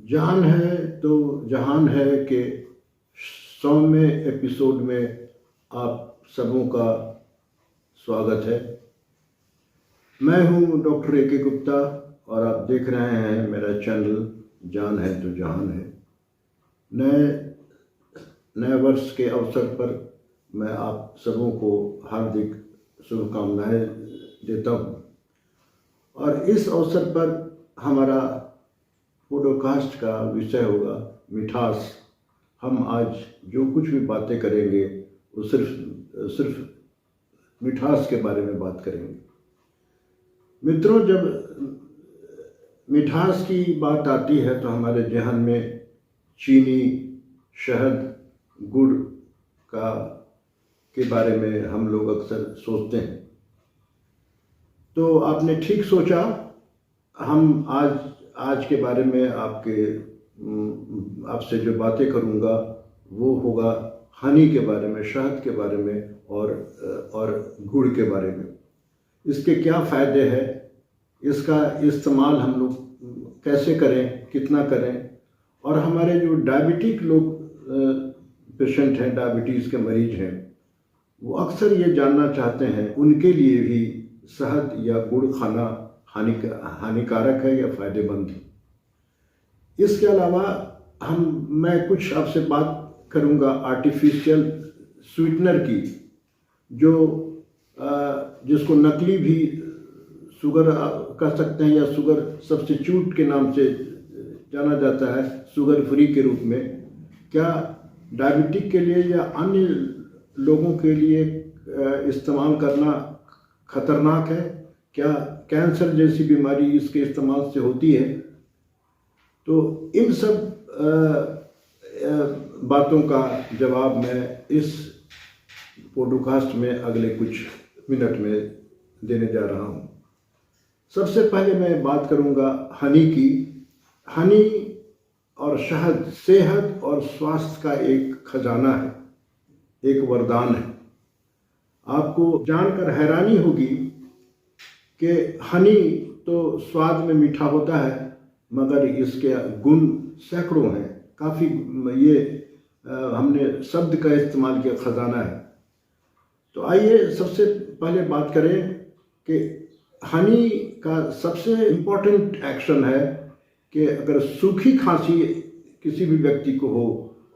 जान है तो जहान है के 100वें एपिसोड में आप सबों का स्वागत है। मैं हूं डॉक्टर ए.के. गुप्ता और आप देख रहे हैं मेरा चैनल जान है तो जहान है। नए वर्ष के अवसर पर मैं आप सबों को हार्दिक शुभकामनाएं देता हूं और इस अवसर पर हमारा पॉडकास्ट का विषय होगा मिठास। हम आज जो कुछ भी बातें करेंगे वो सिर्फ मिठास के बारे में बात करेंगे। मित्रों, जब मिठास की बात आती है तो हमारे ज़हन में चीनी, शहद, गुड़ के बारे में हम लोग अक्सर सोचते हैं। तो आपने ठीक सोचा, हम आज के बारे में आपसे जो बातें करूंगा वो होगा हनी के बारे में, शहद के बारे में और गुड़ के बारे में। इसके क्या फ़ायदे हैं, इसका इस्तेमाल हम लोग कैसे करें, कितना करें, और हमारे जो डायबिटिक लोग पेशेंट हैं, डायबिटीज़ के मरीज हैं, वो अक्सर ये जानना चाहते हैं उनके लिए भी शहद या गुड़ खाना हानिकारक है या फ़ायदेमंद है। इसके अलावा मैं कुछ आपसे बात करूंगा आर्टिफिशियल स्वीटनर की, जिसको नकली भी शुगर कह सकते हैं या शुगर सब्स्टिट्यूट के नाम से जाना जाता है, शुगर फ्री के रूप में। क्या डायबिटिक के लिए या अन्य लोगों के लिए इस्तेमाल करना खतरनाक है? क्या कैंसर जैसी बीमारी इसके इस्तेमाल से होती है? तो इन सब बातों का जवाब मैं इस पॉडकास्ट में अगले कुछ मिनट में देने जा रहा हूँ। सबसे पहले मैं बात करूँगा हनी की। हनी और शहद सेहत और स्वास्थ्य का एक खजाना है, एक वरदान है। आपको जानकर हैरानी होगी कि हनी तो स्वाद में मीठा होता है, मगर इसके गुण सैकड़ों हैं। काफ़ी हमने शब्द का इस्तेमाल किया, खजाना है। तो आइए सबसे पहले बात करें कि हनी का सबसे इम्पोर्टेंट एक्शन है कि अगर सूखी खांसी किसी भी व्यक्ति को हो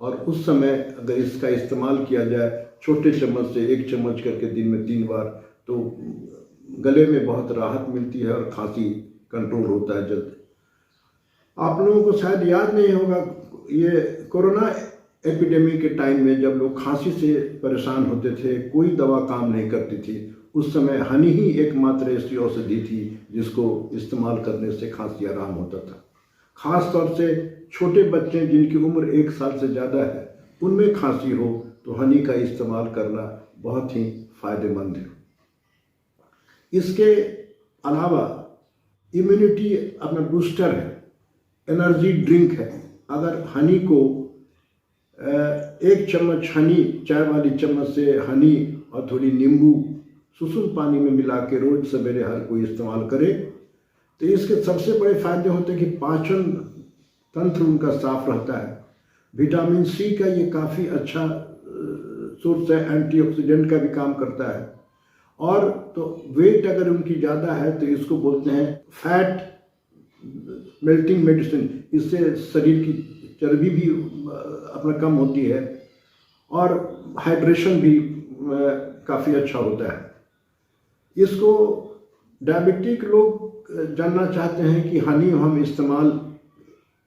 और उस समय अगर इसका इस्तेमाल किया जाए छोटे चम्मच से 1 चम्मच करके दिन में 3 बार, तो गले में बहुत राहत मिलती है और खांसी कंट्रोल होता है जल्द। आप लोगों को शायद याद नहीं होगा, ये कोरोना एपिडेमिक के टाइम में जब लोग खांसी से परेशान होते थे, कोई दवा काम नहीं करती थी, उस समय हनी ही एकमात्र ऐसी औषधि थी जिसको इस्तेमाल करने से खांसी आराम होता था। खास तौर से छोटे बच्चे जिनकी उम्र 1 साल से ज़्यादा है, उनमें खांसी हो तो हनी का इस्तेमाल करना बहुत ही फ़ायदेमंद है। इसके अलावा इम्यूनिटी अपना बूस्टर है, एनर्जी ड्रिंक है। अगर हनी को 1 चम्मच हनी, चाय वाली चम्मच से हनी और थोड़ी नींबू सुसुम पानी में मिला के रोज़ सवेरे हर कोई इस्तेमाल करे तो इसके सबसे बड़े फायदे होते हैं कि पाचन तंत्र उनका साफ रहता है। विटामिन सी का ये काफ़ी अच्छा सोर्स है, एंटीऑक्सीडेंट का भी काम करता है। और तो वेट अगर उनकी ज़्यादा है तो इसको बोलते हैं फैट मेल्टिंग मेडिसिन। इससे शरीर की चर्बी भी अपना कम होती है और हाइड्रेशन भी काफ़ी अच्छा होता है। इसको डायबिटिक लोग जानना चाहते हैं कि हनी हम इस्तेमाल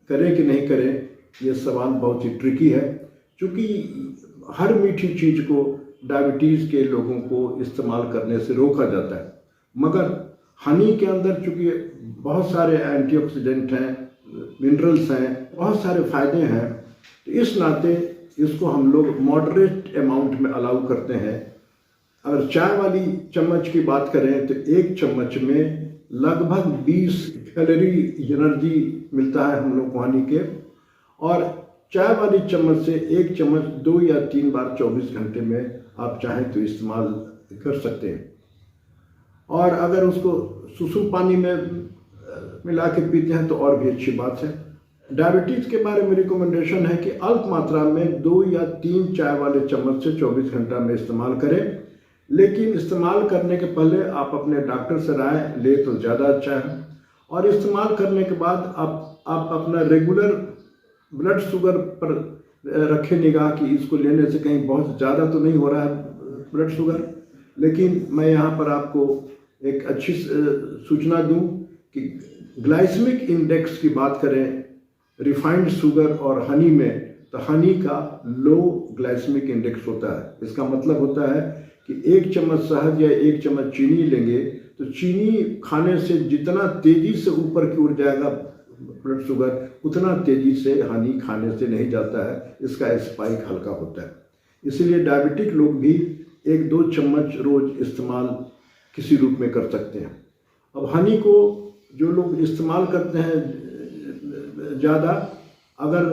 करें कि नहीं करें। ये सवाल बहुत ही ट्रिकी है, क्योंकि हर मीठी चीज़ को डायबिटीज़ के लोगों को इस्तेमाल करने से रोका जाता है, मगर हनी के अंदर चूँकि बहुत सारे एंटीऑक्सीडेंट हैं, मिनरल्स हैं, बहुत सारे फ़ायदे हैं, तो इस नाते इसको हम लोग मॉडरेट अमाउंट में अलाउ करते हैं। अगर चाय वाली चम्मच की बात करें तो 1 चम्मच में लगभग 20 कैलोरी एनर्जी मिलता है हम लोग को हनी के, और चाय वाली चम्मच से 1 चम्मच 2 या 3 बार 24 घंटे में आप चाहें तो इस्तेमाल कर सकते हैं। और अगर उसको सुसुम पानी में मिला के पीते हैं तो और भी अच्छी बात है। डायबिटीज़ के बारे में रिकमेंडेशन है कि अल्प मात्रा में 2 या 3 चाय वाले चम्मच से 24 घंटा में इस्तेमाल करें, लेकिन इस्तेमाल करने के पहले आप अपने डॉक्टर से राय ले तो ज़्यादा अच्छा है। और इस्तेमाल करने के बाद आप अपना रेगुलर ब्लड शुगर पर रखें निगाह कि इसको लेने से कहीं बहुत ज़्यादा तो नहीं हो रहा है ब्लड शुगर। लेकिन मैं यहाँ पर आपको एक अच्छी सूचना दूँ कि ग्लाइसेमिक इंडेक्स की बात करें रिफाइंड शुगर और हनी में, तो हनी का लो ग्लाइसेमिक इंडेक्स होता है। इसका मतलब होता है कि 1 चम्मच शहद या 1 चम्मच चीनी लेंगे तो चीनी खाने से जितना तेज़ी से ऊपर की ओर जाएगा ब्लड शुगर, उतना तेज़ी से हनी खाने से नहीं जाता है। इसका स्पाइक हल्का होता है। इसलिए डायबिटिक लोग भी 1-2 चम्मच रोज़ इस्तेमाल किसी रूप में कर सकते हैं। अब हनी को जो लोग इस्तेमाल करते हैं ज़्यादा, अगर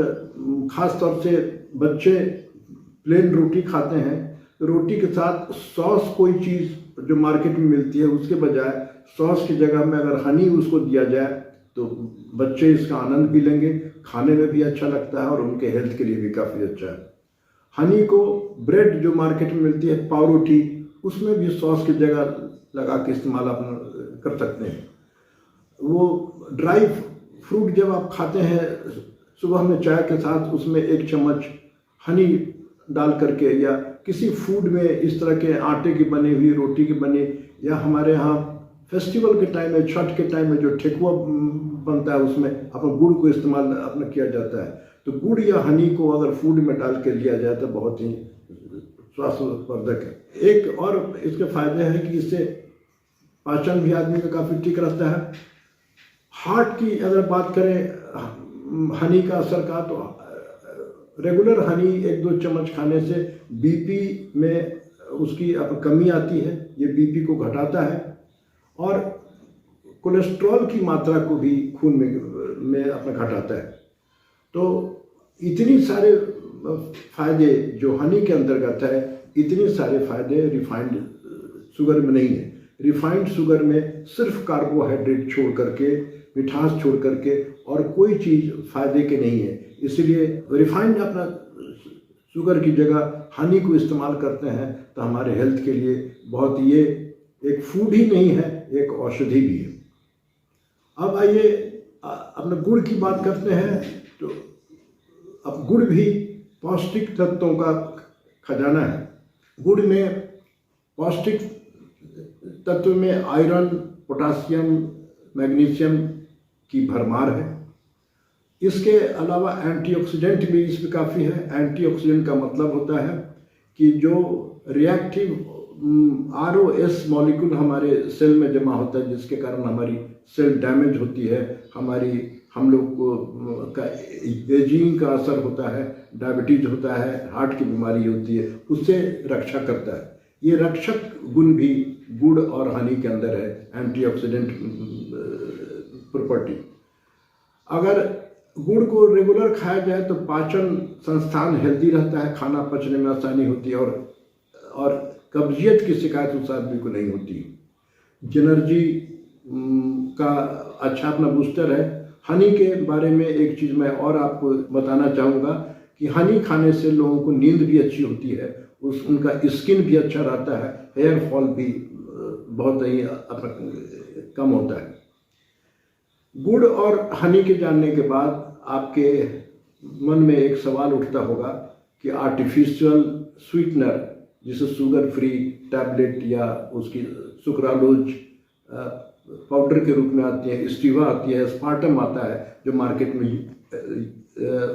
ख़ास तौर से बच्चे प्लेन रोटी खाते हैं तो रोटी के साथ सॉस कोई चीज़ जो मार्केट में मिलती है उसके बजाय सॉस की जगह में अगर हनी उसको दिया जाए तो बच्चे इसका आनंद भी लेंगे, खाने में भी अच्छा लगता है और उनके हेल्थ के लिए भी काफ़ी अच्छा है। हनी को ब्रेड जो मार्केट में मिलती है पाव रोटी, उसमें भी सॉस की जगह लगा के इस्तेमाल आप कर सकते हैं। वो ड्राई फ्रूट जब आप खाते हैं सुबह में चाय के साथ, उसमें 1 चम्मच हनी डाल करके, या किसी फूड में इस तरह के आटे की बनी हुई रोटी की बनी, या हमारे यहाँ फेस्टिवल के टाइम में, छठ के टाइम में जो ठेकुआ बनता है उसमें अपना गुड़ को इस्तेमाल अपना किया जाता है। तो गुड़ या हनी को अगर फूड में डाल के लिया जाए तो बहुत ही स्वास्थ्यवर्धक है। एक और इसके फायदे हैं कि इससे पाचन भी आदमी का काफ़ी ठीक रहता है। हार्ट की अगर बात करें हनी का असर का, तो रेगुलर हनी 1-2 चम्मच खाने से बीपी में उसकी कमी आती है, ये बीपी को घटाता है और कोलेस्ट्रॉल की मात्रा को भी खून में अपना घटाता है। तो इतनी सारे फायदे जो हनी के अंतर्गत है, इतने सारे फायदे रिफाइंड शुगर में नहीं है। रिफाइंड शुगर में सिर्फ कार्बोहाइड्रेट छोड़ करके, मिठास छोड़ करके और कोई चीज़ फायदे के नहीं है। इसलिए रिफाइंड अपना शुगर की जगह हनी को इस्तेमाल करते हैं तो हमारे हेल्थ के लिए बहुत, ये एक फूड ही नहीं है, एक औषधि भी है। अब आइए अपने गुड़ की बात करते हैं। तो अब गुड़ भी पौष्टिक तत्वों का खजाना है। गुड़ में पौष्टिक तत्व में आयरन, पोटासियम, मैग्नीशियम की भरमार है। इसके अलावा एंटीऑक्सीडेंट भी इसमें काफ़ी है। एंटीऑक्सीडेंट का मतलब होता है कि जो रिएक्टिव ROS मॉलिक्यूल हमारे सेल में जमा होता है, जिसके कारण हमारी सेल डैमेज होती है, हम लोग को का एजिंग का असर होता है, डायबिटीज होता है, हार्ट की बीमारी होती है, उससे रक्षा करता है। ये रक्षक गुण भी गुड़ और हनी के अंदर है, एंटीऑक्सीडेंट प्रॉपर्टी। अगर गुड़ को रेगुलर खाया जाए तो पाचन संस्थान हेल्दी रहता है, खाना पचने में आसानी होती है और कब्जियत की शिकायत उस आदमी को नहीं होती। जेनर्जी का अच्छा अपना बूस्टर है। हनी के बारे में एक चीज़ मैं और आपको बताना चाहूँगा कि हनी खाने से लोगों को नींद भी अच्छी होती है, उनका स्किन भी अच्छा रहता है, हेयर फॉल भी बहुत ही कम होता है। गुड़ और हनी के जानने के बाद आपके मन में एक सवाल उठता होगा कि आर्टिफिशियल स्वीटनर, जिसे शुगर फ्री टैबलेट या उसकी सुक्रालोज पाउडर के रूप में आती है, स्टीवा आती है, एस्पार्टम आता है, जो मार्केट में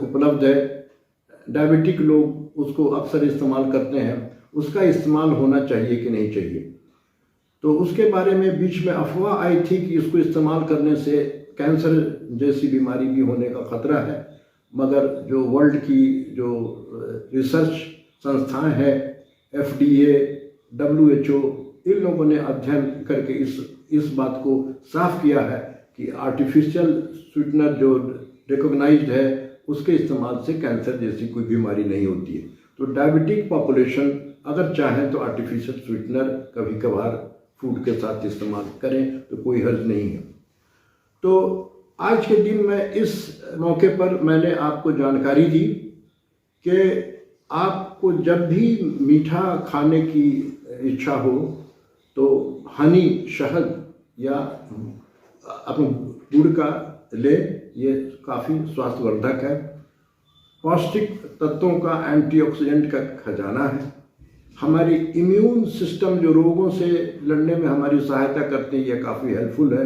उपलब्ध है, डायबिटिक लोग उसको अक्सर इस्तेमाल करते हैं, उसका इस्तेमाल होना चाहिए कि नहीं चाहिए। तो उसके बारे में बीच में अफवाह आई थी कि इसको इस्तेमाल करने से कैंसर जैसी बीमारी भी होने का खतरा है, मगर जो वर्ल्ड की जो रिसर्च संस्थाएं हैं, FDA, WHO, इन लोगों ने अध्ययन करके इस बात को साफ किया है कि आर्टिफिशियल स्वीटनर जो रिकॉग्नाइज्ड है, उसके इस्तेमाल से कैंसर जैसी कोई बीमारी नहीं होती है। तो डायबिटिक पॉपुलेशन अगर चाहें तो आर्टिफिशियल स्वीटनर कभी कभार फूड के साथ इस्तेमाल करें तो कोई हर्ज नहीं है। तो आज के दिन में इस मौके पर मैंने आपको जानकारी दी कि आपको जब भी मीठा खाने की इच्छा हो तो हनी, शहद या अपने गुड़ का ले, ये काफ़ी स्वास्थ्यवर्धक है, पौष्टिक तत्वों का, एंटीऑक्सीडेंट का खजाना है, हमारी इम्यून सिस्टम जो रोगों से लड़ने में हमारी सहायता करते हैं, ये काफ़ी हेल्पफुल है।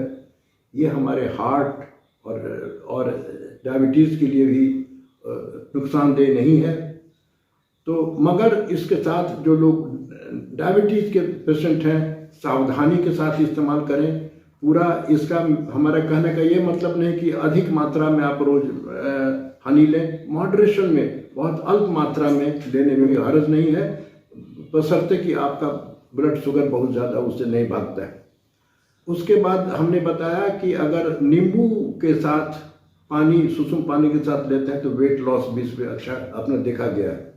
ये हमारे हार्ट और डायबिटीज़ के लिए भी नुकसानदेह नहीं है। तो मगर इसके साथ जो लोग डायबिटीज़ के पेशेंट हैं, सावधानी के साथ इस्तेमाल करें। पूरा इसका हमारा कहने का ये मतलब नहीं कि अधिक मात्रा में आप रोज़ हनी लें, मॉडरेशन में, बहुत अल्प मात्रा में लेने में भी हर्ज नहीं है, बशर्ते कि आपका ब्लड शुगर बहुत ज़्यादा उससे नहीं भागता है। उसके बाद हमने बताया कि अगर नींबू के साथ पानी, सुसुम पानी के साथ लेते हैं तो वेट लॉस भी इसमें अच्छा अपना देखा गया है।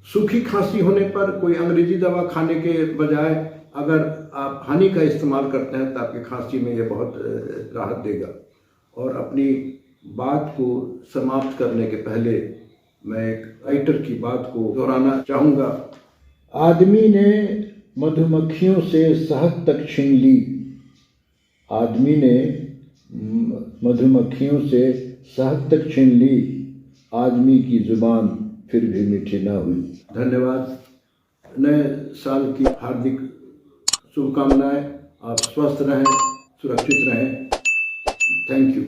सूखी खांसी होने पर कोई अंग्रेजी दवा खाने के बजाय अगर आप हनी का इस्तेमाल करते हैं तो आपकी खांसी में ये बहुत राहत देगा। और अपनी बात को समाप्त करने के पहले मैं एक राइटर की बात को दोहराना चाहूँगा। आदमी ने मधुमक्खियों से शहद तक छीन ली, आदमी ने मधुमक्खियों से शहद तक छीन ली, आदमी की जुबान फिर भी मीठी ना हुई। धन्यवाद। नए साल की हार्दिक शुभकामनाएं। आप स्वस्थ रहें, सुरक्षित रहें। Thank you.